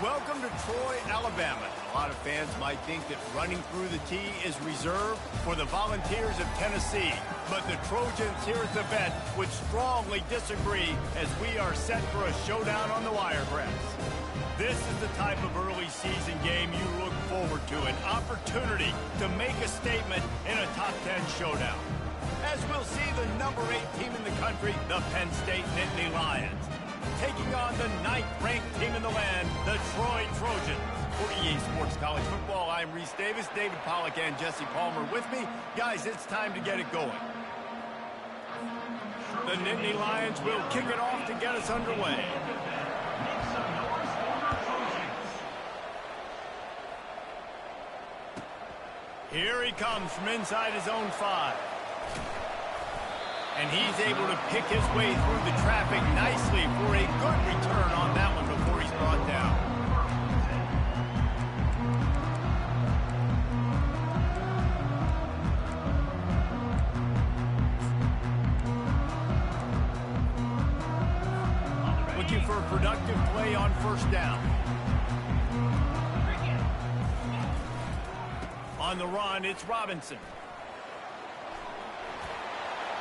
Welcome to Troy, Alabama. A lot of fans might think that running through the tee is reserved for the Volunteers of Tennessee. But the Trojans here at the vet would strongly disagree as we are set for a showdown on the Wiregrass. This is the type of early season game you look forward to, an opportunity to make a statement in a top 10 showdown. As we'll see the number 8 team in the country, the Penn State Nittany Lions, taking on the 9th-ranked team in the land, the Troy Trojans. For EA Sports College Football, I'm Reese Davis, David Pollack, and Jesse Palmer with me. Guys, it's time to get it going. The Nittany Lions will kick it off to get us underway. Here he comes from inside his own 5. And he's able to pick his way through the traffic nicely for a good return on that one before he's brought down. Looking for a productive play on first down. On the run, it's Robinson.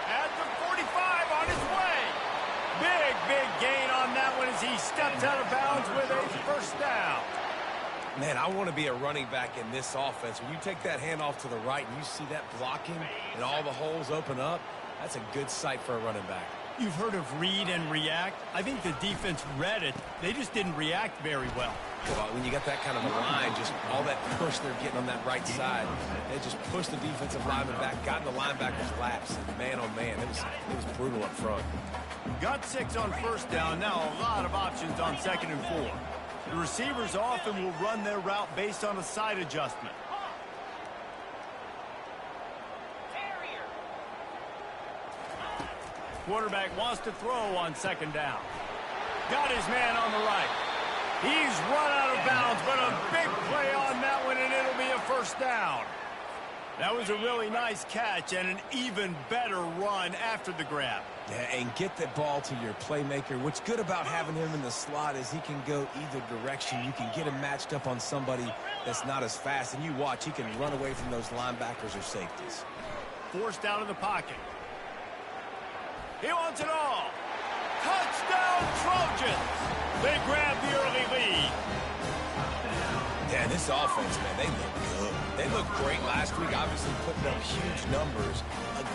At the 45 on his way. Big gain on that one as he steps out of bounds with a first down. Man, I want to be a running back in this offense. When you take that handoff to the right and you see that blocking and all the holes open up, that's a good sight for a running back. You've heard of read and react. I think the defense read it. They just didn't react very well. Well, when you got that kind of a line, just all that push they're getting on that right side, they just pushed the defensive lineman back, got in the linebacker's laps, and man, oh man, it was brutal up front. Got 6 on first down. Now a lot of options on 2nd and 4. The receivers often will run their route based on a side adjustment. Quarterback wants to throw on 2nd down. Got his man on the right. He's run out of bounds, but a big play on that one, and it'll be a first down. That was a really nice catch and an even better run after the grab. Yeah, and get the ball to your playmaker. What's good about having him in the slot is he can go either direction. You can get him matched up on somebody that's not as fast, and you watch, he can run away from those linebackers or safeties. Forced out of the pocket. He wants it all. Touchdown, Trojans! They grab the early lead. Yeah, this offense, man, they look good. They looked great last week, obviously putting up huge numbers.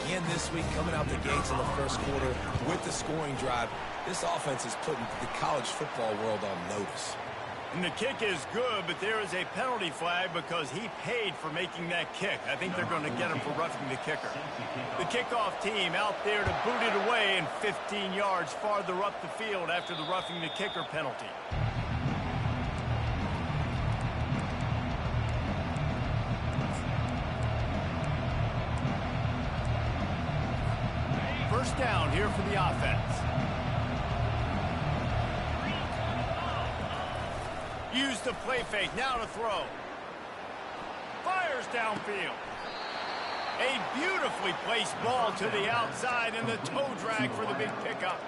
Again this week, coming out the gates in the first quarter with the scoring drive. This offense is putting the college football world on notice. And the kick is good, but there is a penalty flag because he paid for making that kick. I think they're going to get him for roughing the kicker. The kickoff team out there to boot it away and 15 yards farther up the field after the roughing the kicker penalty. First down here for the offense. Use the play fake, now to throw. Fires downfield. A beautifully placed ball to the outside and the toe drag for the big pickup.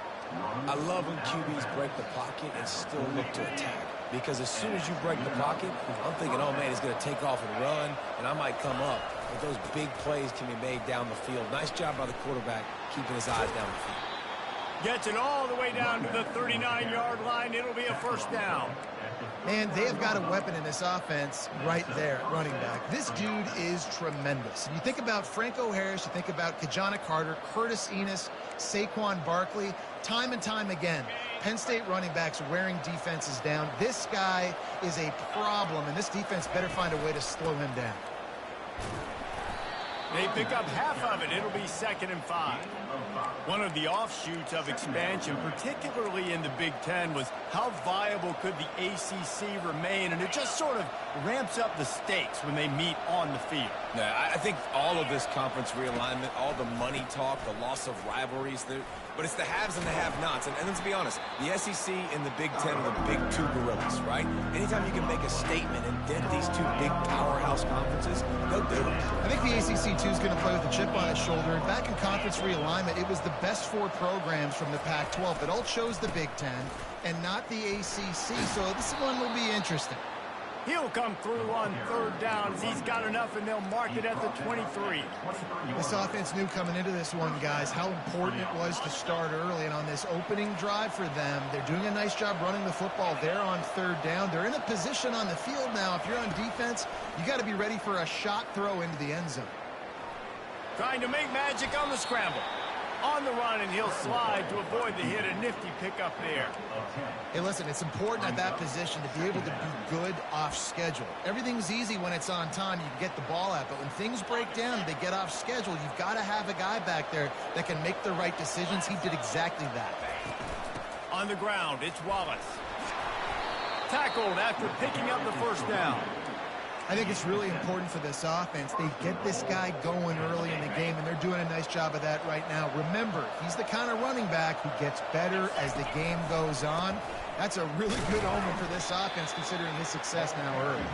I love when QBs break the pocket and still look to attack. Because as soon as you break the pocket, I'm thinking, oh man, he's going to take off and run, and I might come up. But those big plays can be made down the field. Nice job by the quarterback keeping his eyes down the field. Gets it all the way down to the 39-yard line. It'll be a first down. Man, they have got a weapon in this offense right there at running back. This dude is tremendous. And you think about Franco Harris, you think about Kajana Carter, Curtis Enos, Saquon Barkley, time and time again, Penn State running backs wearing defenses down. This guy is a problem, and this defense better find a way to slow him down. They pick up half of it. It'll be 2nd and 5. One of the offshoots of expansion, particularly in the Big Ten, was how viable could the ACC remain, and it just sort of ramps up the stakes when they meet on the field. Yeah, I think all of this conference realignment, all the money talk, the loss of rivalries, but it's the haves and the have-nots. And let's be honest, the SEC and the Big Ten are the big two gorillas, right? Anytime you can make a statement and dent these two big powerhouse conferences, they'll do it. I think the ACC, too, is going to play with a chip on its shoulder. Back in conference realignment, it was the best 4 programs from the Pac-12 that all chose the Big Ten and not the ACC. So this one will be interesting. He'll come through on 3rd down. He's got enough, and they'll mark it at the 23. This offense knew coming into this one, guys, how important it was to start early. And on this opening drive for them, they're doing a nice job running the football. They're on 3rd down. They're in a position on the field now. If you're on defense, you got to be ready for a shot throw into the end zone. Trying to make magic on the scramble. On the run, and he'll slide to avoid the hit. A nifty pickup there. Hey, listen, it's important at that position to be able to be good off schedule. Everything's easy when it's on time. You can get the ball out, but when things break down, they get off schedule. You've got to have a guy back there that can make the right decisions. He did exactly that. On the ground, it's Wallace. Tackled after picking up the 1st down. I think it's really important for this offense. They get this guy going early in the game, and they're doing a nice job of that right now. Remember, he's the kind of running back who gets better as the game goes on. That's a really good omen for this offense, considering his success now early.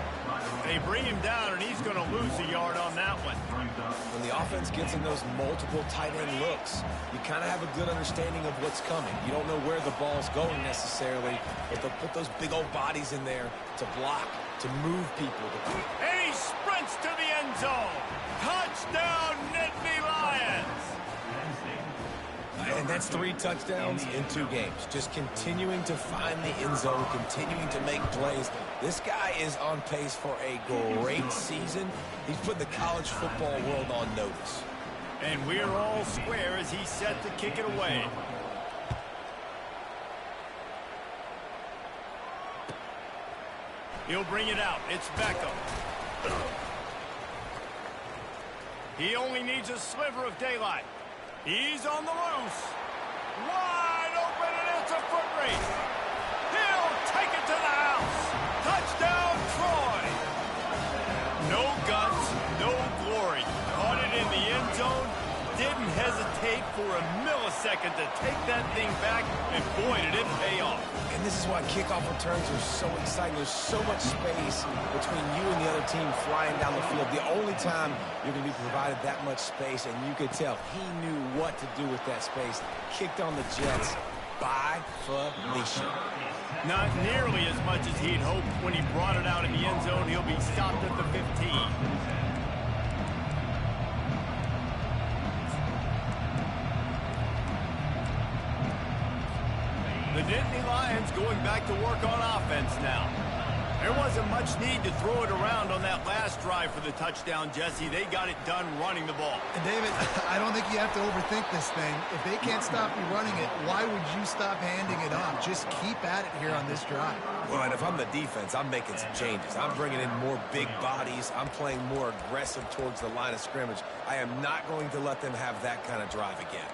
They bring him down, and he's going to lose a yard on that one. When the offense gets in those multiple tight end looks, you kind of have a good understanding of what's coming. You don't know where the ball's going necessarily, but they'll put those big old bodies in there to block, to move people. And he sprints to the end zone. Touchdown, Nittany Lions. And that's 3 touchdowns in 2 games. Just continuing to find the end zone, continuing to make plays. This guy is on pace for a great season. He's put the college football world on notice. And we're all square as he's set to kick it away. He'll bring it out. It's Beckham. He only needs a sliver of daylight. He's on the loose. Wide open, and it's a foot race. He'll take it to the house. Touchdown, Troy. No guts, no glory. Caught it in the end zone. Didn't hesitate for a millisecond to take that thing back, and boy, did it pay off. And this is why kickoff returns are so exciting. There's so much space between you and the other team flying down the field. The only time you're going to be provided that much space, and you could tell he knew what to do with that space. Kicked on the Jets by Felicia. Not nearly as much as he'd hoped when he brought it out in the end zone. He'll be stopped at the 15. The Nittany Lions going back to work on offense now. There wasn't much need to throw it around on that last drive for the touchdown, Jesse. They got it done running the ball. And David, I don't think you have to overthink this thing. If they can't stop you running it, why would you stop handing it off? Just keep at it here on this drive. Well, and if I'm the defense, I'm making some changes. I'm bringing in more big bodies. I'm playing more aggressive towards the line of scrimmage. I am not going to let them have that kind of drive again.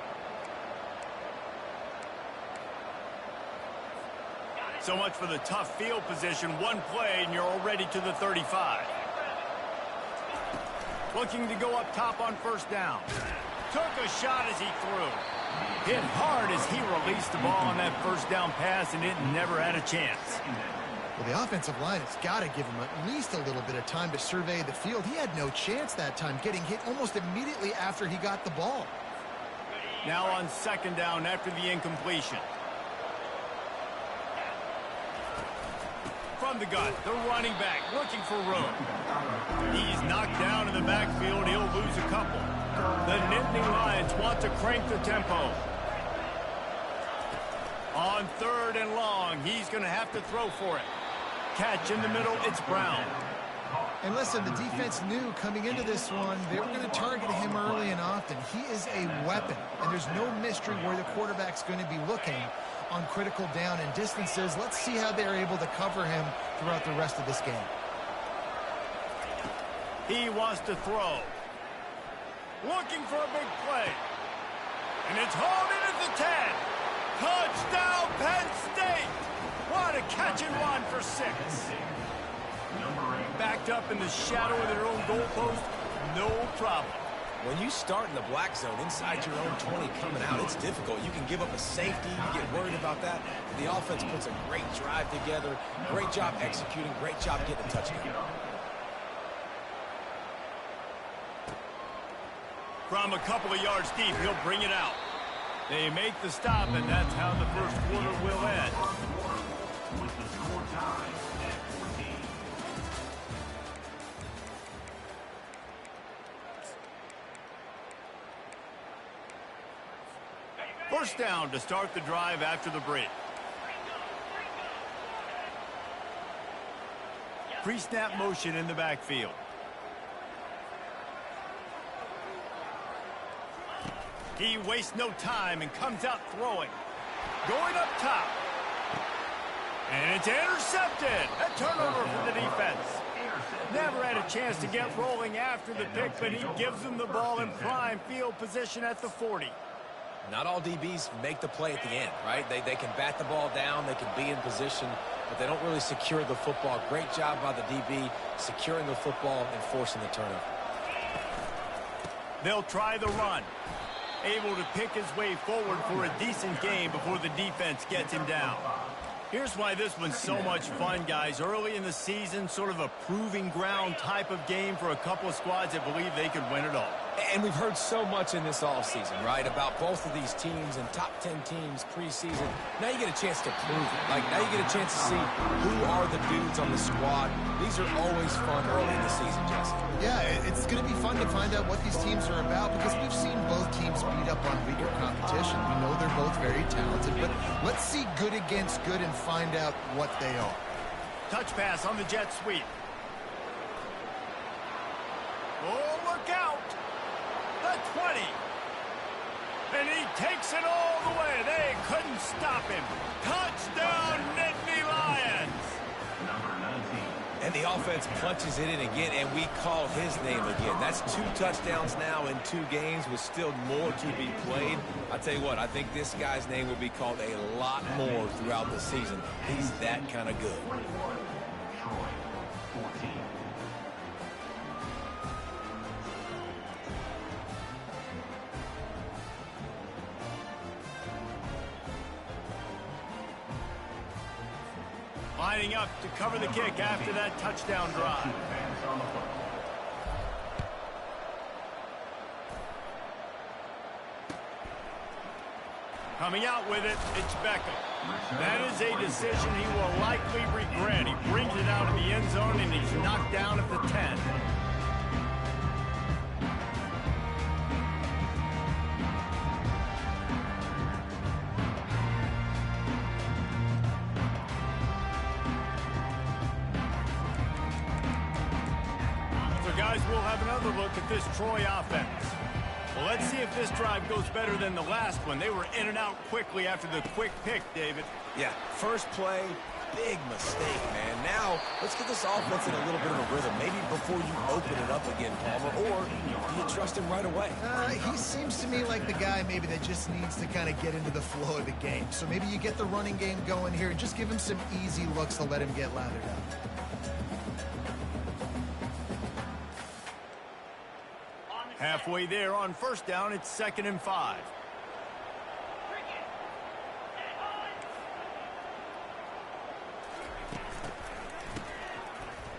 So much for the tough field position. One play, and you're already to the 35. Looking to go up top on 1st down. Took a shot as he threw. Hit hard as he released the ball on that 1st down pass, and it never had a chance. Well, the offensive line has got to give him at least a little bit of time to survey the field. He had no chance that time, getting hit almost immediately after he got the ball. Now on 2nd down after the incompletion. From the gun, the running back looking for room. He's knocked down in the backfield. He'll lose a couple. The Nittany Lions want to crank the tempo. On 3rd and long, he's going to have to throw for it. Catch in the middle, it's Brown. And listen, the defense knew coming into this one, they were going to target him early and often. He is a weapon, and there's no mystery where the quarterback's going to be looking on critical down and distances. Let's see how they're able to cover him throughout the rest of this game. He wants to throw. Looking for a big play. And it's hauled in at the 10. Touchdown, Penn State. What a catch and run for 6. Backed up in the shadow of their own goalpost. no problem. When you start in the black zone inside your own 20 coming out, it's difficult. You can give up a safety. You get worried about that. The offense puts a great drive together. Great job executing. Great job getting a touchdown. From a couple of yards deep, he'll bring it out. They make the stop, and that's how the first quarter will end. First down to start the drive after the break. Pre-snap motion in the backfield. He wastes no time and comes out throwing. Going up top. And it's intercepted. A turnover for the defense. Never had a chance to get rolling after the pick, but he gives them the ball in prime field position at the 40. Not all DBs make the play at the end, right? They can bat the ball down, they can be in position, but they don't really secure the football. Great job by the DB securing the football and forcing the turnover. They'll try the run. Able to pick his way forward for a decent game before the defense gets him down. Here's why this one's so much fun, guys. Early in the season, sort of a proving ground type of game for a couple of squads that believe they could win it all. And we've heard so much in this offseason, right, about both of these teams and top 10 teams preseason. Now you get a chance to prove it. Like, now you get a chance to see who are the dudes on the squad. These are always fun early in the season, Jesse. Yeah, it's going to be fun to find out what these teams are about because we've seen both teams beat up on weaker competition. We know they're both very talented, but let's see good against good and find out what they are. Touch pass on the jet sweep. Oh, look out! The 20. And he takes it all the way. They couldn't stop him. Touchdown, Nittany Lions! And the offense punches it in again, and we call his name again. That's 2 touchdowns now in 2 games with still more to be played. I tell you what, I think this guy's name will be called a lot more throughout the season. He's that kind of good. Lining up to cover the kick after that touchdown drive. Coming out with it, it's Beckham. That is a decision he will likely regret. He brings it out of the end zone, and he's knocked down at the 10. We'll have another look at this Troy offense. Well, let's see if this drive goes better than the last one. They were in and out quickly after the quick pick, David. Yeah, first play, big mistake, man. Now, let's get this offense in a little bit of a rhythm. Maybe before you open it up again, Palmer, or do you trust him right away? He seems to me like the guy maybe that just needs to kind of get into the flow of the game. So maybe you get the running game going here and just give him some easy looks to let him get lathered up. Halfway there on first down, it's 2nd and 5.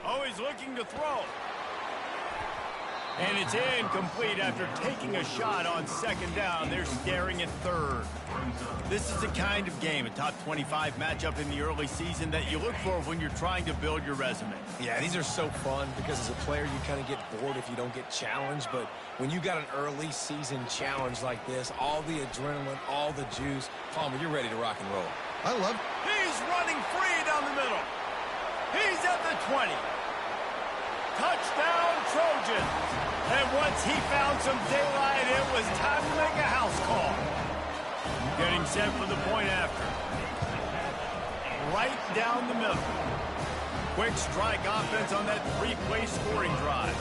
Oh, he's looking to throw. And it's incomplete after taking a shot on 2nd down. They're staring at 3rd. This is the kind of game, a top 25 matchup in the early season, that you look for when you're trying to build your resume. Yeah, these are so fun because as a player, you kind of get bored if you don't get challenged. But when you got an early season challenge like this, all the adrenaline, all the juice, Palmer, you're ready to rock and roll. I love. He's running free down the middle. He's at the 20. Touchdown, Trojans. And once he found some daylight, it was time to make a house call. Getting set for the point after. Right down the middle. Quick strike offense on that 3-play scoring drive.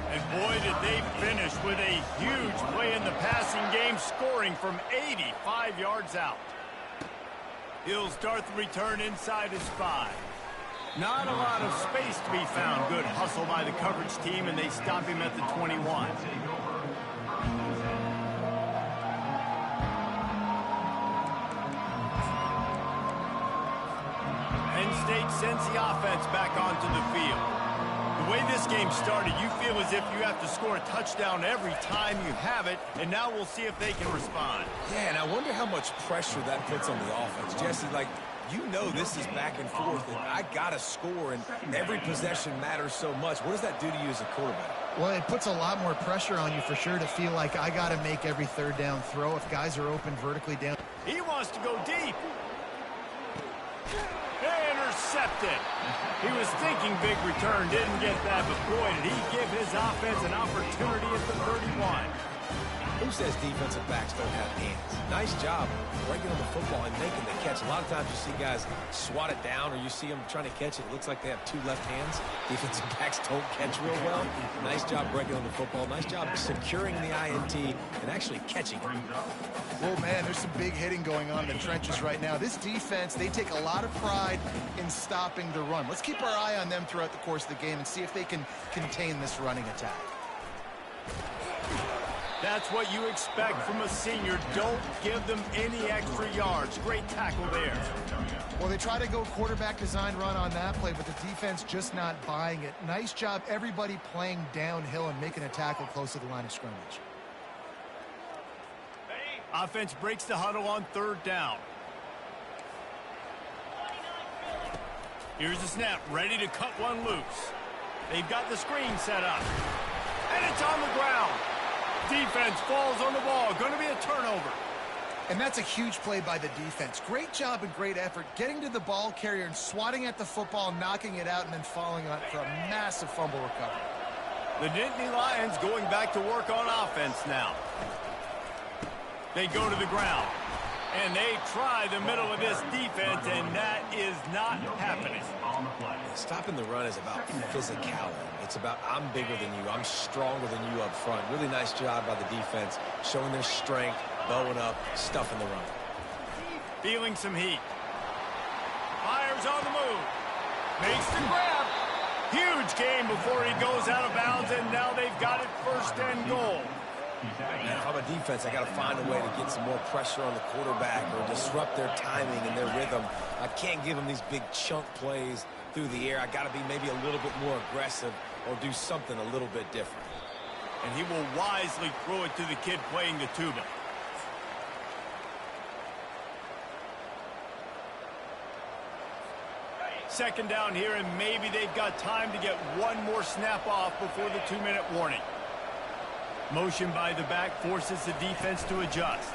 And boy, did they finish with a huge play in the passing game, scoring from 85 yards out. He'll start the return inside his 5. Not a lot of space to be found. Good hustle by the coverage team, and they stop him at the 21. Penn State sends the offense back onto the field. The way this game started, you feel as if you have to score a touchdown every time you have it, and now we'll see if they can respond. Yeah, and I wonder how much pressure that puts on the offense. Jesse, like, you know this is back and forth, and I got to score, and every possession matters so much. What does that do to you as a quarterback? Well, it puts a lot more pressure on you for sure to feel like I got to make every third down throw if guys are open vertically down. He wants to go deep. Intercepted. He was thinking big return, didn't get that, but boy, did he give his offense an opportunity at the 31. Who says defensive backs don't have hands? Nice job breaking on the football and making the catch. A lot of times you see guys swat it down or you see them trying to catch it. It looks like they have two left hands. Defensive backs don't catch real well. Nice job breaking on the football. Nice job securing the INT and actually catching it. Well, man, there's some big hitting going on in the trenches right now. This defense, they take a lot of pride in stopping the run. Let's keep our eye on them throughout the course of the game and see if they can contain this running attack. That's what you expect from a senior. Don't give them any extra yards. Great tackle there. Well, they try to go quarterback design run on that play, but the defense just not buying it. Nice job, everybody playing downhill and making a tackle close to the line of scrimmage. Offense breaks the huddle on third down. Here's the snap, ready to cut one loose. They've got the screen set up. And it's on the ground. Defense falls on the ball. Going to be a turnover. And that's a huge play by the defense. Great job and great effort getting to the ball carrier and swatting at the football, knocking it out, and then falling on it for a massive fumble recovery. The Nittany Lions going back to work on offense now. They go to the ground. And they try the middle of this defense, and that is not happening. Stopping the run is about physicality. It's about I'm bigger than you. I'm stronger than you up front. Really nice job by the defense, showing their strength, bowing up, stuffing the run. Feeling some heat. Fires on the move. Makes the grab. Huge game before he goes out of bounds, and now they've got it first and goal. And if I'm a defense, I got to find a way to get some more pressure on the quarterback or disrupt their timing and their rhythm. I can't give them these big chunk plays through the air. I got to be maybe a little bit more aggressive or do something a little bit different. And he will wisely throw it to the kid playing the tuba. Second down here, and maybe they've got time to get one more snap off before the 2-minute warning. Motion by the back forces the defense to adjust.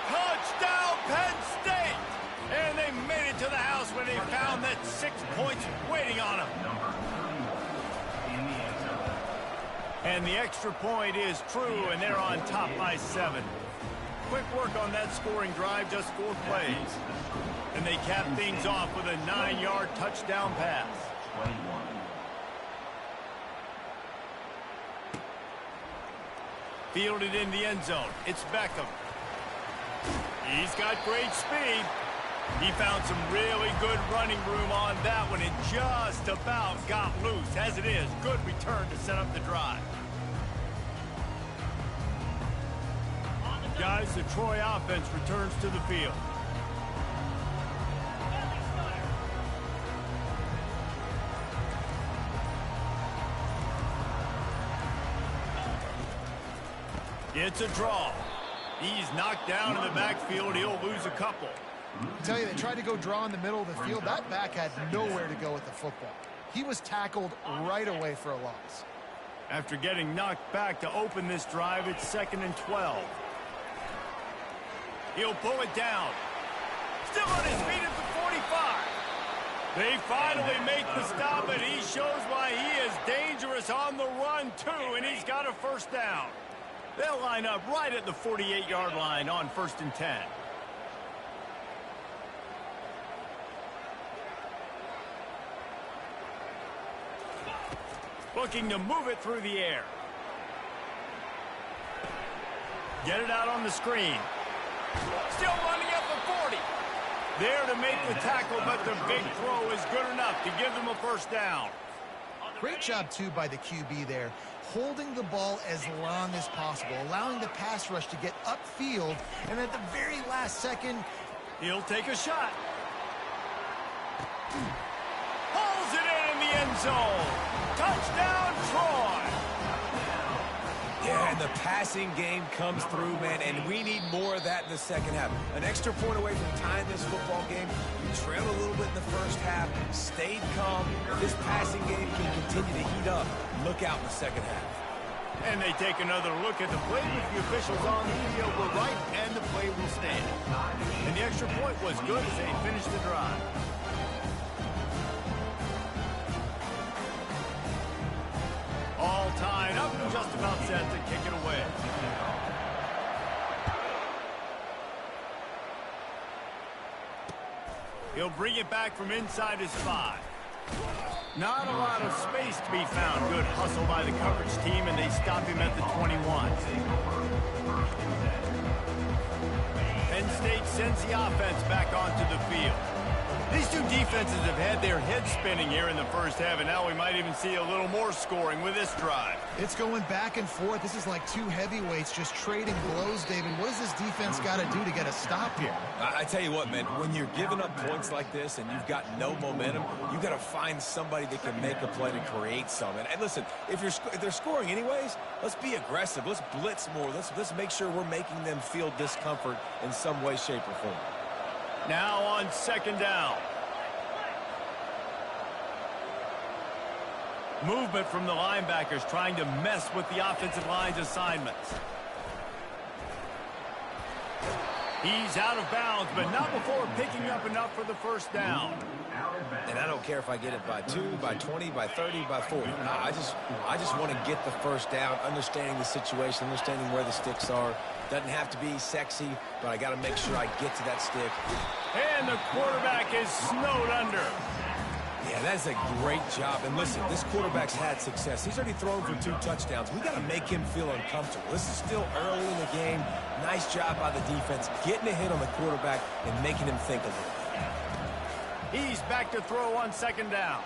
Touchdown, Penn State! And they made it to the house when they found that 6 points waiting on them. And the extra point is true, and they're on top by 7. Quick work on that scoring drive, just 4 plays. And they cap things off with a 9-yard touchdown pass. Fielded in the end zone. It's Beckham. He's got great speed. He found some really good running room on that one and just about got loose. As it is, good return to set up the drive. Guys, the Troy offense returns to the field. It's a draw. He's knocked down in the backfield. He'll lose a couple. I tell you, they tried to go draw in the middle of the field. That back had nowhere to go with the football. He was tackled right away for a loss. After getting knocked back to open this drive, it's 2nd and 12. He'll pull it down. Still on his feet at the 45. They finally make the stop, and he shows why he is dangerous on the run, too, and he's got a first down. They'll line up right at the 48-yard line on 1st and 10. Looking to move it through the air. Get it out on the screen. Still running at the 40. There to make the tackle, but the big throw is good enough to give them a first down. Great job, too, by the QB there, holding the ball as long as possible, allowing the pass rush to get upfield, and at the very last second, he'll take a shot. Pulls it in the end zone. Touchdown, Troy. Yeah, and the passing game comes through, man, and we need more of that in the second half. An extra point away from tying this football game. You trailed a little bit in the first half, stayed calm. If this passing game can continue to heat up, look out in the second half. And they take another look at the play with the officials on the field were right, and the play will stand. And the extra point was good as they finished the drive. All tied up and just about set to kick it away. He'll bring it back from inside his 5. Not a lot of space to be found. Good hustle by the coverage team, and they stop him at the 21. Penn State sends the offense back onto the field. These two defenses have had their heads spinning here in the first half, and now we might even see a little more scoring with this drive. It's going back and forth. This is like two heavyweights just trading blows, David. What does this defense got to do to get a stop here? I tell you what, man, when you're giving up points like this and you've got no momentum, you got to find somebody that can make a play to create something. And listen, if they're scoring anyways, let's be aggressive. Let's blitz more. Let's make sure we're making them feel discomfort in some way, shape, or form. Now on second down. Movement from the linebackers trying to mess with the offensive line's assignments. He's out of bounds, but not before picking up enough for the first down. And I don't care if I get it by 2, by 20, by 30, by 40. I just want to get the first down, understanding the situation, understanding where the sticks are. Doesn't have to be sexy, but I got to make sure I get to that stick. And the quarterback is snowed under. Yeah, that's a great job. And listen, this quarterback's had success. He's already thrown for 2 touchdowns. We got to make him feel uncomfortable. This is still early in the game. Nice job by the defense, getting a hit on the quarterback and making him think a little bit. He's back to throw on second down.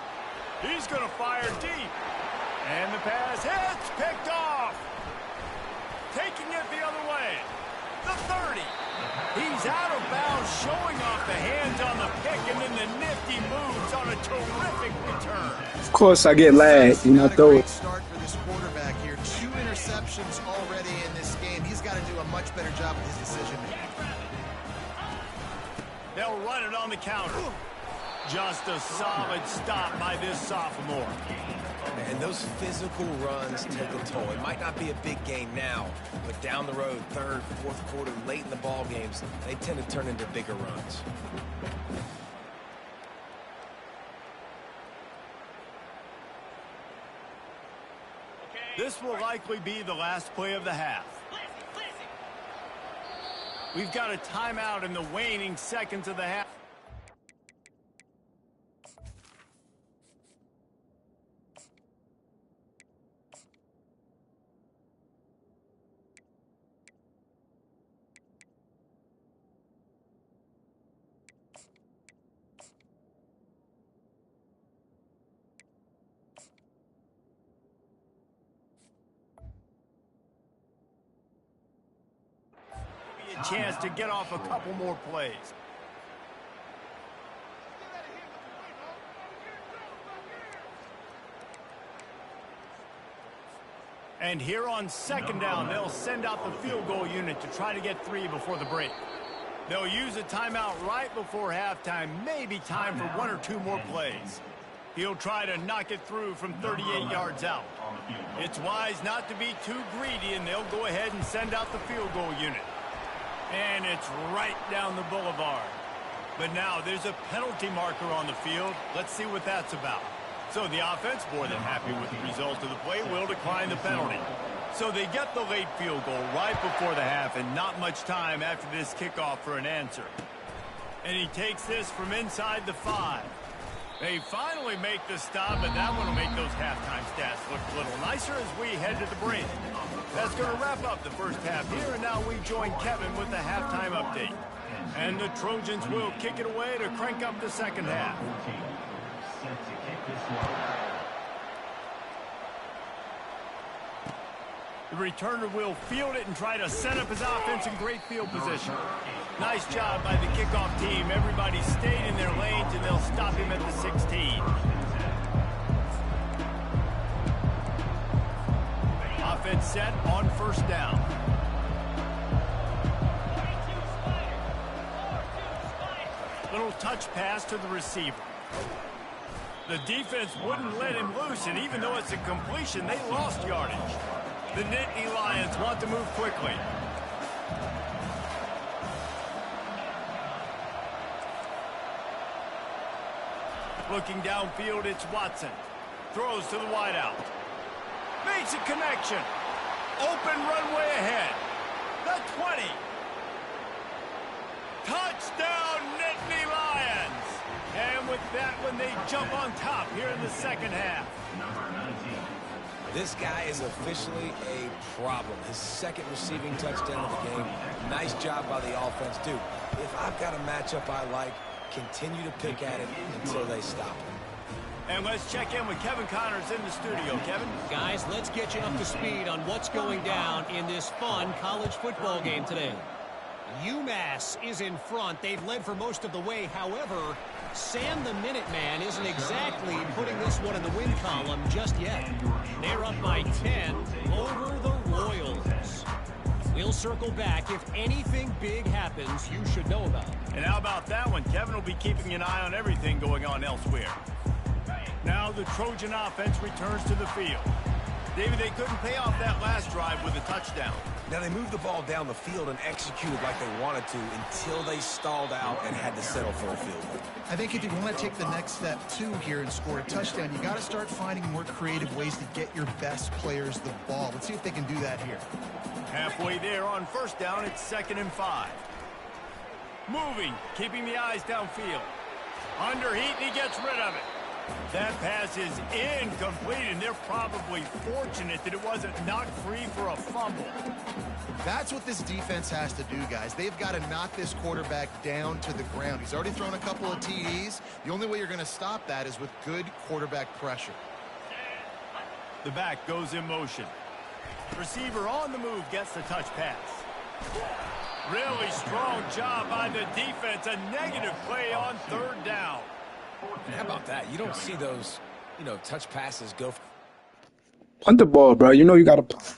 He's going to fire deep. And the pass hits, picked off. Taking it the other way. The 30. He's out of bounds, showing off the hands on the pick, and then the nifty moves on a terrific return. Of course, I get lagged when I throw it. Start for this quarterback here. 2 interceptions already in this game. He's got to do a much better job with his decision making. They'll run it on the counter. Just a solid stop by this sophomore. And those physical runs take a toll. It might not be a big game now, but down the road, third, fourth quarter, late in the ball games, they tend to turn into bigger runs. This will likely be the last play of the half. We've got a timeout in the waning seconds of the half. Chance to get off a couple more plays. And here on second down, they'll send out the field goal unit to try to get 3 before the break. They'll use a timeout right before halftime, maybe time for 1 or 2 more plays. He'll try to knock it through from 38 yards out. It's wise not to be too greedy, and they'll go ahead and send out the field goal unit. And it's right down the boulevard. But now there's a penalty marker on the field. Let's see what that's about. So the offense, more than happy with the result of the play, will decline the penalty. So they get the late field goal right before the half, and not much time after this kickoff for an answer. And he takes this from inside the 5. They finally make the stop, and that one will make those halftime stats look a little nicer as we head to the break. That's going to wrap up the first half here, and now we join Kevin with the halftime update. And the Trojans will kick it away to crank up the second half. The returner will field it and try to set up his offense in great field position. Nice job by the kickoff team. Everybody stayed in their lanes, and they'll stop him at the 16. Offense set on first down. Little touch pass to the receiver. The defense wouldn't let him loose, and even though it's a completion, they lost yardage. The Nittany Lions want to move quickly. Looking downfield, it's Watson. Throws to the wideout. Makes a connection. Open runway ahead. The 20. Touchdown, Nittany Lions. And with that one, they jump on top here in the second half. This guy is officially a problem. His second receiving touchdown of the game. Nice job by the offense. Dude, if I've got a matchup I like, continue to pick at it until they stop him. And let's check in with Kevin Connors in the studio. Kevin? Guys, let's get you up to speed on what's going down in this fun college football game today. UMass is in front. They've led for most of the way. However, Sam the Minuteman isn't exactly putting this one in the win column just yet. They're up by 10 over the Royals. We'll circle back. If anything big happens, you should know about it. And how about that one? Kevin will be keeping an eye on everything going on elsewhere. Now the Trojan offense returns to the field. David, they couldn't pay off that last drive with a touchdown. Now they moved the ball down the field and executed like they wanted to until they stalled out and had to settle for a field goal. I think if you want to take the next step, too, here and score a touchdown, you got to start finding more creative ways to get your best players the ball. Let's see if they can do that here. Halfway there on first down, it's 2nd and 5. Moving, keeping the eyes downfield. Under heat, and he gets rid of it. That pass is incomplete, and they're probably fortunate that it wasn't knocked free for a fumble. That's what this defense has to do, guys. They've got to knock this quarterback down to the ground. He's already thrown a couple of TDs. The only way you're going to stop that is with good quarterback pressure. The back goes in motion. Receiver on the move gets the touch pass. Really strong job by the defense. A negative play on 3rd down. And how about that? You don't see those, touch passes go. Punt the ball, bro. You know you got to punt.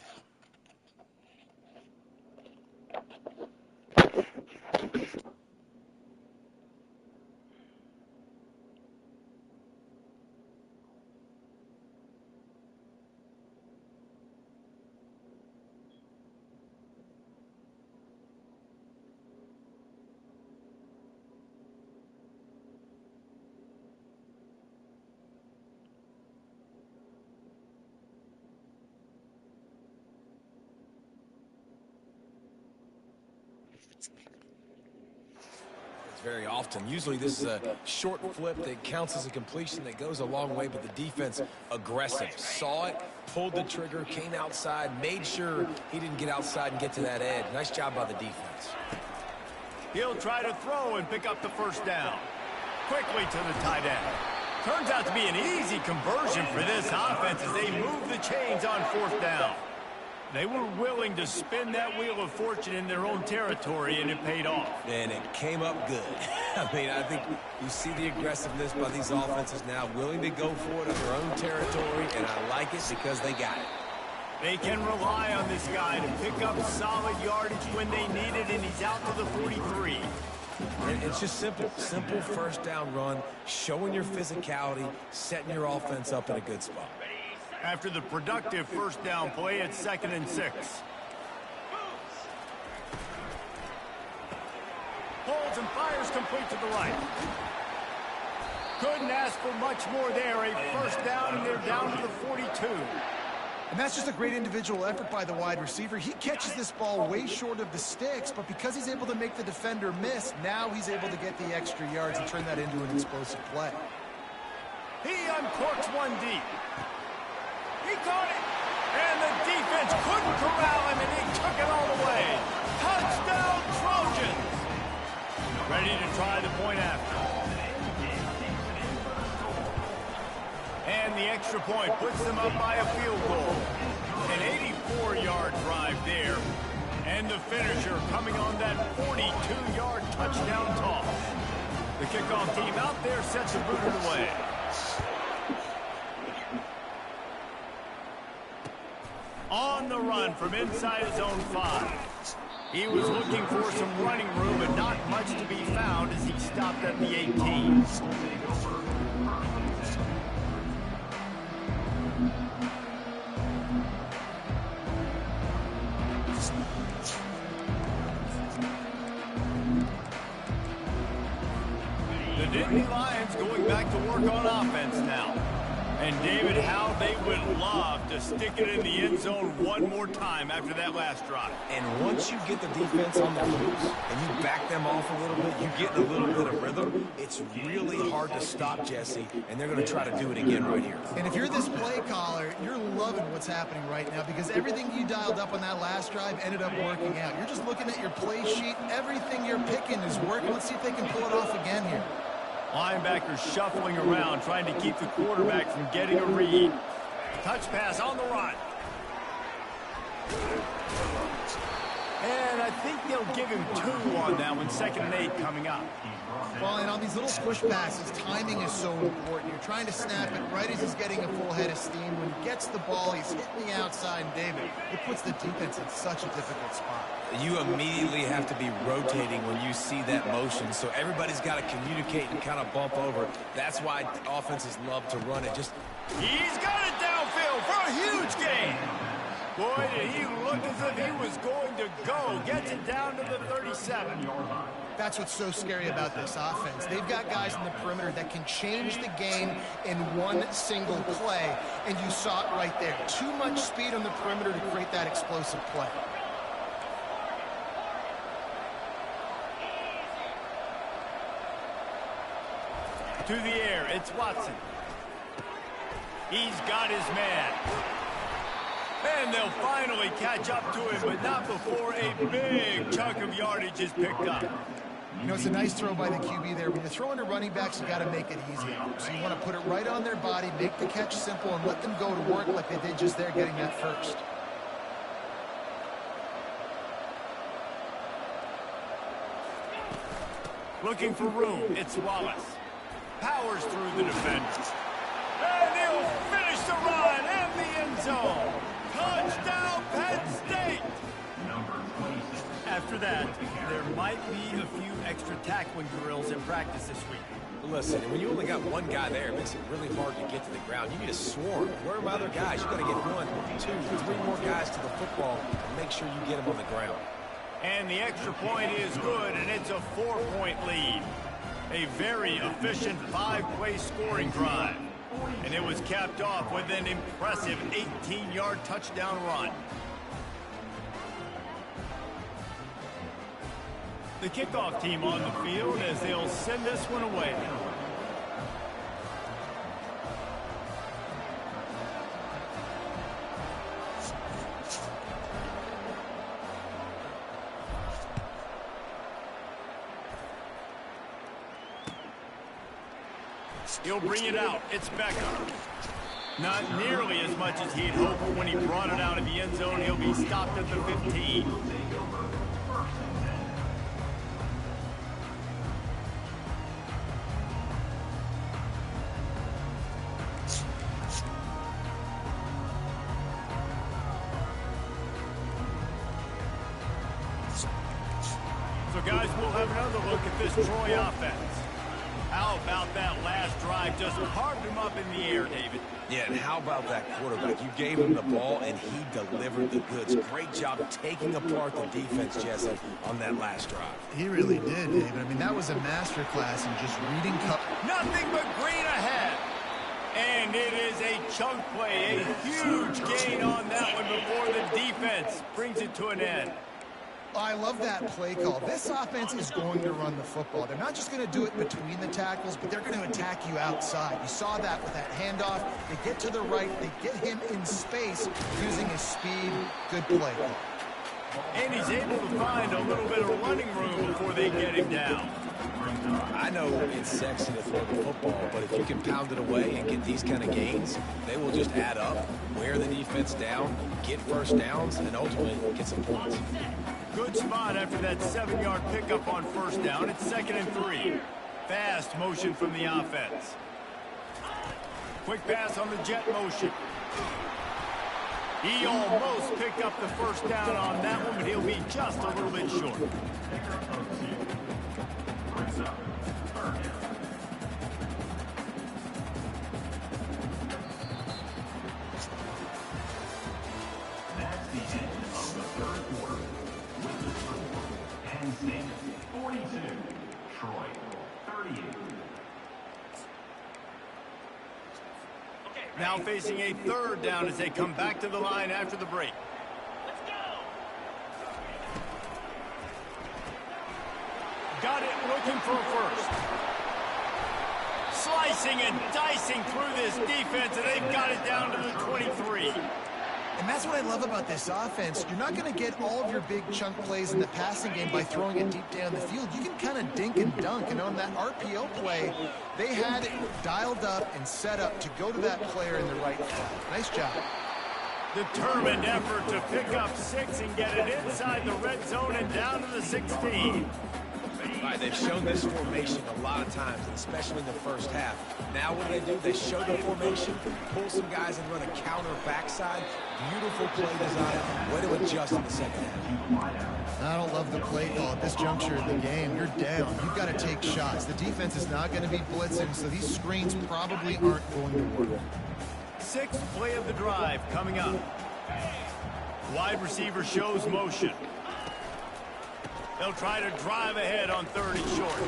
Very often. Usually this is a short flip that counts as a completion that goes a long way, but the defense aggressive. Saw it, pulled the trigger, came outside, made sure he didn't get outside and get to that edge. Nice job by the defense. He'll try to throw and pick up the first down. Quickly to the tight end. Turns out to be an easy conversion for this offense as they move the chains on 4th down. They were willing to spin that wheel of fortune in their own territory, and it paid off. And it came up good. I think you see the aggressiveness by these offenses now, willing to go for it in their own territory, and I like it because they got it. They can rely on this guy to pick up solid yardage when they need it, and he's out to the 43. And it's just simple first down run, showing your physicality, setting your offense up in a good spot. After the productive first down play, it's 2nd and 6. Holds and fires complete to the right. Couldn't ask for much more there. A first down, and they're down to the 42. And that's just a great individual effort by the wide receiver. He catches this ball way short of the sticks, but because he's able to make the defender miss, now he's able to get the extra yards and turn that into an explosive play. He uncorks one deep. He caught it. And the defense couldn't corral him, and he took it all the way. Touchdown, Trojans. Ready to try the point after. And the extra point puts them up by a field goal. An 84-yard drive there. And the finisher coming on that 42-yard touchdown toss. The kickoff team out there sets the booted away. On the run from inside his own 5. He was looking for some running room, but not much to be found as he stopped at the 18. The Nittany Lions going back to work on offense now. And David, how they would love to stick it in the end zone one more time after that last drive. And once you get the defense on the loose and you back them off a little bit, you get a little bit of rhythm, it's really hard to stop, Jesse, and they're going to try to do it again right here. And if you're this play caller, you're loving what's happening right now because everything you dialed up on that last drive ended up working out. You're just looking at your play sheet. Everything you're picking is working. Let's see if they can pull it off again here. Linebackers shuffling around, trying to keep the quarterback from getting a read. Touch pass on the run. And I think they'll give him 2 on that one. 2nd and 8 coming up. Well, and on these little squish passes, timing is so important. You're trying to snap it right as he's getting a full head of steam. When he gets the ball, he's hitting the outside, and David, it puts the defense in such a difficult spot. You immediately have to be rotating when you see that motion, so everybody's got to communicate and kind of bump over. That's why offenses love to run it. He's got it downfield for a huge gain. Boy, did he look as if he was going to go. Gets it down to the 37. That's what's so scary about this offense. They've got guys in the perimeter that can change the game in one single play, and you saw it right there. Too much speed on the perimeter to create that explosive play. To the air, it's Watson. He's got his man. And they'll finally catch up to him, but not before a big chunk of yardage is picked up. You know, it's a nice throw by the QB there. When you're throwing to running backs, you got to make it easy. So you want to put it right on their body, make the catch simple, and let them go to work like they did just there getting that first. Looking for room, it's Wallace. Powers through the defenders. And he'll finish the run and the end zone. Touchdown, Penn State! After that, there might be a few extra tackling drills in practice this week. Listen, when you only got one guy there, it makes it really hard to get to the ground. You need a swarm. Where are my other guys? You got to get 1, 2, 3 more guys to the football and make sure you get them on the ground. And the extra point is good, and it's a 4-point lead. A very efficient 5-play scoring drive. And it was capped off with an impressive 18-yard touchdown run. The kickoff team on the field as they'll send this one away. He'll bring it out. It's Beckham. Not nearly as much as he'd hoped when he brought it out of the end zone. He'll be stopped at the 15. So, guys, we'll have another look at this Troy offense. How about that last drive? Just carved him up in the air, David. Yeah, and how about that quarterback? You gave him the ball, and he delivered the goods. Great job taking apart the defense, Jesse, on that last drive. He really did, David. I mean, that was a masterclass in just reading cover. Nothing but green ahead. And it is a chunk play, a huge gain on that one before the defense brings it to an end. I love that play call. This offense is going to run the football. They're not just going to do it between the tackles, but they're going to attack you outside. You saw that with that handoff. They get to the right. They get him in space using his speed. Good play call. And he's able to find a little bit of running room before they get him down. I know it's sexy to throw the football, but if you can pound it away and get these kind of gains, they will just add up, wear the defense down, get first downs, and ultimately get some points. Good spot after that 7-yard pickup on first down. It's 2nd and 3. Fast motion from the offense. Quick pass on the jet motion. He almost picked up the first down on that one, but he'll be just a little bit short. That's the end of the third quarter. With the score, Penn State 42, Troy 38. Now facing a 3rd down as they come back to the line after the break. Let's go. Got it, looking for a first. Slicing and dicing through this defense, and they've got it down to the 23. And that's what I love about this offense. You're not going to get all of your big chunk plays in the passing game by throwing it deep down the field. You can kind of dink and dunk. And on that RPO play, they had it dialed up and set up to go to that player in the right spot. Nice job. Determined effort to pick up 6 and get it inside the red zone and down to the 16. Right, they've shown this formation a lot of times, especially in the first half. Now what do? They show the formation, pull some guys and run a counter backside. Beautiful play design. Way to adjust in the second half. I don't love the play call at this juncture of the game. You're down. You've got to take shots. The defense is not going to be blitzing, so these screens probably aren't going to work. 6th play of the drive coming up. Wide receiver shows motion. They'll try to drive ahead on 3rd and short.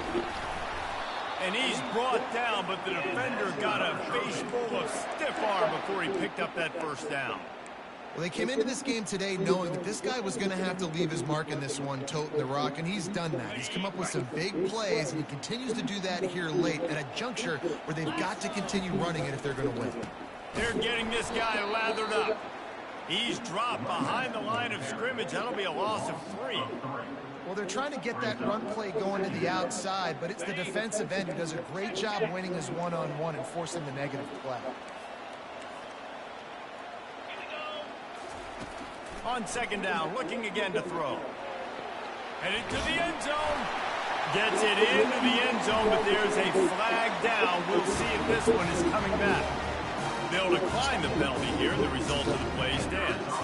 And he's brought down, but the defender got a face full of stiff arm before he picked up that first down. Well, they came into this game today knowing that this guy was going to have to leave his mark in this one, toting the rock, and he's done that. He's come up with some big plays, and he continues to do that here late at a juncture where they've got to continue running it if they're going to win. They're getting this guy lathered up. He's dropped behind the line of scrimmage. That'll be a loss of 3. Well, they're trying to get that run play going to the outside, but it's the defensive end who does a great job winning his one-on-one and forcing the negative play. On 2nd down, looking again to throw. Headed to the end zone. Gets it into the end zone, but there's a flag down. We'll see if this one is coming back. They'll decline the penalty here. The result of the play stands.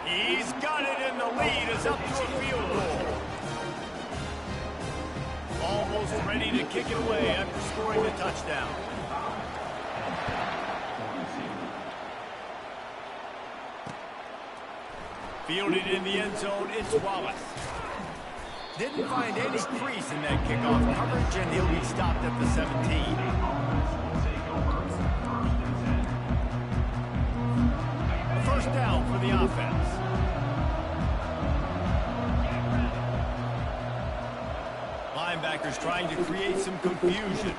He's got it in the lead. It's up to a field goal. Almost ready to kick it away after scoring the touchdown. Fielded in the end zone, it's Wallace. Didn't find any crease in that kickoff coverage, and he'll be stopped at the 17. First down for the offense. Linebackers trying to create some confusion.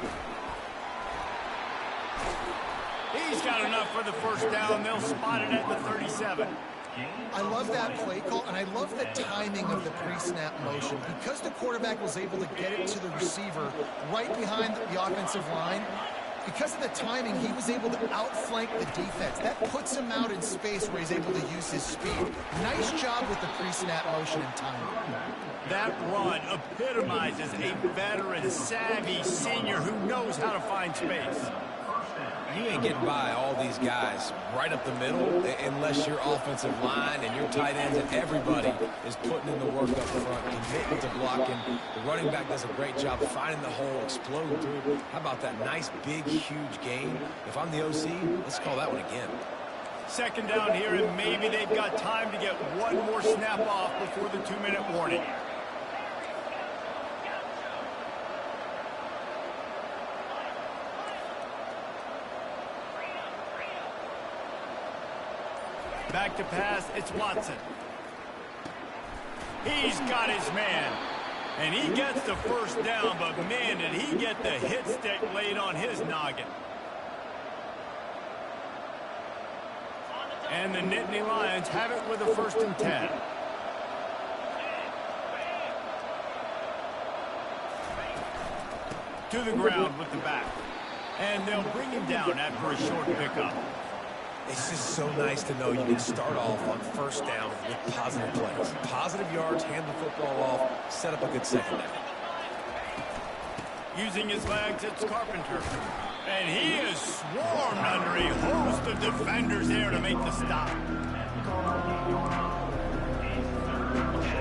He's got enough for the first down. They'll spot it at the 37. I love that play call, and I love the timing of the pre-snap motion. Because the quarterback was able to get it to the receiver right behind the offensive line, because of the timing, he was able to outflank the defense. That puts him out in space where he's able to use his speed. Nice job with the pre-snap motion and timing. That run epitomizes a veteran, savvy senior who knows how to find space. You ain't getting by all these guys right up the middle unless your offensive line and your tight ends and everybody is putting in the work up front, committing to blocking. The running back does a great job finding the hole, exploding through. How about that nice, big, huge gain? If I'm the OC, let's call that one again. 2nd down here, and maybe they've got time to get one more snap off before the 2-minute warning. Back to pass, it's Watson. He's got his man. And he gets the first down, but man, did he get the hit stick laid on his noggin. And the Nittany Lions have it with a 1st and 10. To the ground with the back. And they'll bring him down after a short pickup. It's just so nice to know you can start off on 1st down with positive plays. Positive yards, hand the football off, set up a good 2nd down. Using his legs, it's Carpenter. And he is swarmed under a host of defenders there to make the stop.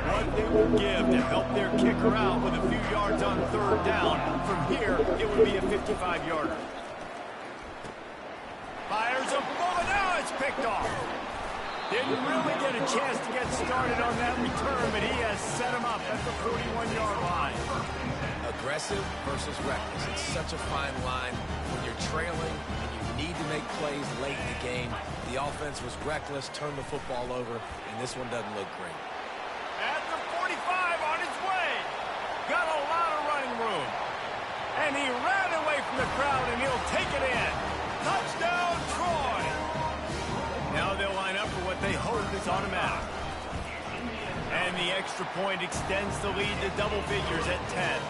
What they will give to help their kicker out with a few yards on 3rd down. From here, it would be a 55-yarder. Fires a bullet. Now it's picked off. Didn't really get a chance to get started on that return, but he has set him up at the 41-yard line. Aggressive versus reckless. It's such a fine line when you're trailing and you need to make plays late in the game. The offense was reckless, turned the football over, and this one doesn't look great. At the 45 on his way. Got a lot of running room. And he ran away from the crowd, and he'll take it in. Touchdown, Troy. Now they'll line up for what they hope is automatic. And the extra point extends the lead to double figures at 10.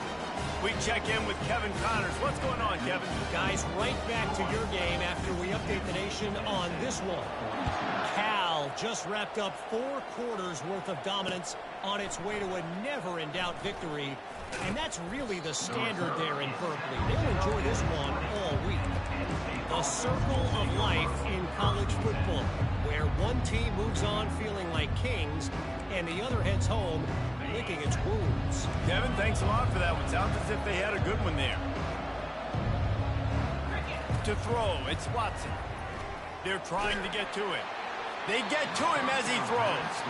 We check in with Kevin Connors. What's going on, Kevin? Guys, right back to your game after we update the nation on this one. Cal just wrapped up 4 quarters worth of dominance on its way to a never-in-doubt victory. And that's really the standard there in Berkeley. They'll enjoy this one all week. The circle of life in college football, where one team moves on feeling like kings and the other heads home licking its wounds. Kevin, thanks a lot for that one. Sounds as if they had a good one there. To throw, it's Watson. They're trying to get to it. They get to him as he throws.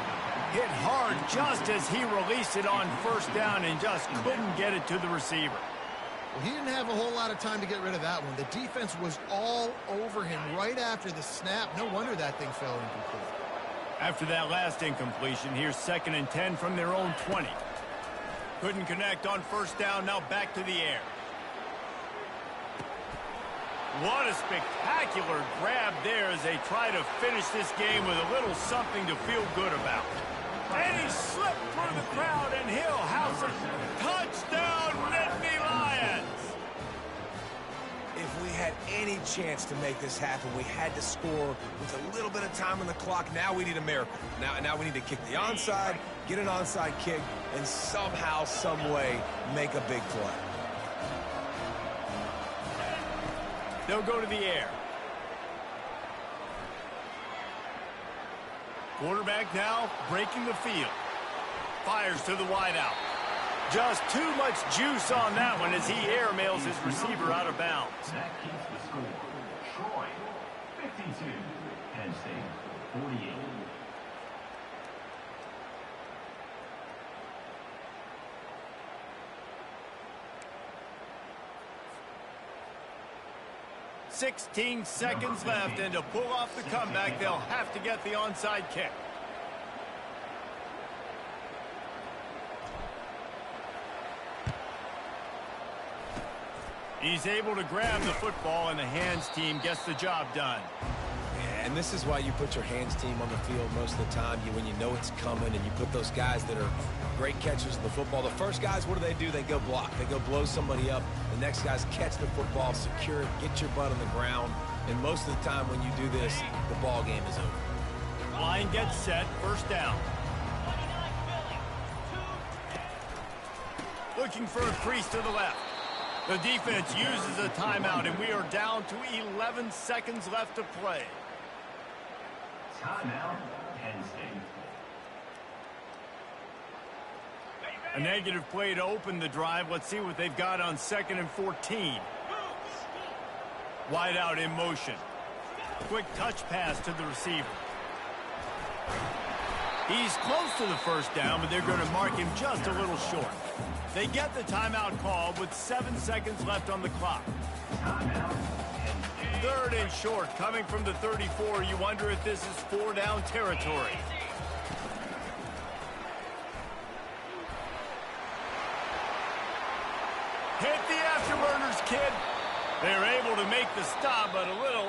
Hit hard just as he released it on 1st down and just couldn't get it to the receiver. Well, he didn't have a whole lot of time to get rid of that one. The defense was all over him right after the snap. No wonder that thing fell incomplete. After that last incompletion, here's 2nd and 10 from their own 20. Couldn't connect on 1st down, now back to the air. What a spectacular grab there as they try to finish this game with a little something to feel good about. And he slipped through the crowd, and he'll house it. Touchdown, Nittany Lions! If we had any chance to make this happen, we had to score with a little bit of time on the clock. Now we need a miracle. Now we need to kick the onside, get an onside kick, and somehow, some way, make a big play. They'll go to the air. Quarterback now breaking the field. Fires to the wideout. Just too much juice on that one as he airmails his receiver out of bounds. That keeps the score. Troy, 52. Penn State, 48. "16 seconds left, and to pull off the comeback, they'll have to get the onside kick. He's able to grab the football, and the hands team gets the job done. Yeah, and this is why you put your hands team on the field most of the time. When you know it's coming, and you put those guys that are great catchers of the football. The first guys, what do? They go block. They go blow somebody up. The next guys catch the football, secure it, get your butt on the ground. And most of the time when you do this, the ball game is over. Line gets set, 1st down. Looking for a crease to the left. The defense uses a timeout, and we are down to 11 seconds left to play. Timeout, Penn State. A negative play to open the drive. Let's see what they've got on 2nd and 14. Wide out in motion. Quick touch pass to the receiver. He's close to the 1st down, but they're going to mark him just a little short. They get the timeout call with 7 seconds left on the clock. Timeout, Penn State. 3rd and short coming from the 34. You wonder if this is 4-down territory. Hit the afterburners, kid. They're able to make the stop, but a little